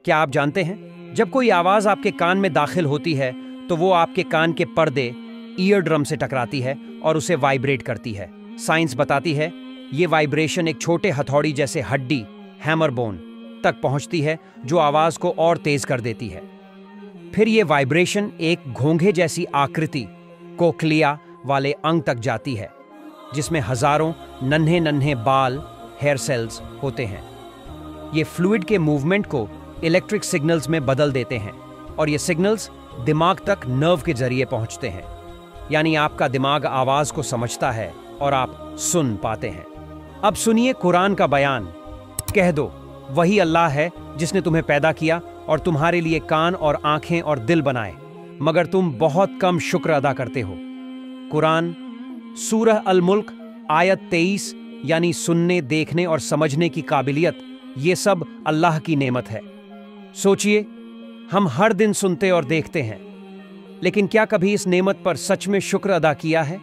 क्या आप जानते हैं, जब कोई आवाज आपके कान में दाखिल होती है तो वो आपके कान के पर्दे ईयर ड्रम से टकराती है और उसे वाइब्रेट करती है। साइंस बताती है ये वाइब्रेशन एक छोटे हथौड़ी जैसे हड्डी हैमर बोन तक पहुंचती है, जो आवाज को और तेज कर देती है। फिर ये वाइब्रेशन एक घोंघे जैसी आकृति कोक्लिया वाले अंग तक जाती है, जिसमें हजारों नन्हे नन्हे बाल हेयर सेल्स होते हैं। ये फ्लूइड के मूवमेंट को इलेक्ट्रिक सिग्नल्स में बदल देते हैं और ये सिग्नल्स दिमाग तक नर्व के जरिए पहुंचते हैं। यानी आपका दिमाग आवाज को समझता है और आप सुन पाते हैं। अब सुनिए कुरान का बयान। कह दो, वही अल्लाह है जिसने तुम्हें पैदा किया और तुम्हारे लिए कान और आंखें और दिल बनाए, मगर तुम बहुत कम शुक्र अदा करते हो। कुरान सूरह अल मुल्क आयत 23। यानी सुनने, देखने और समझने की काबिलियत, ये सब अल्लाह की नेमत है। सोचिए, हम हर दिन सुनते और देखते हैं, लेकिन क्या कभी इस नेमत पर सच में शुक्र अदा किया है?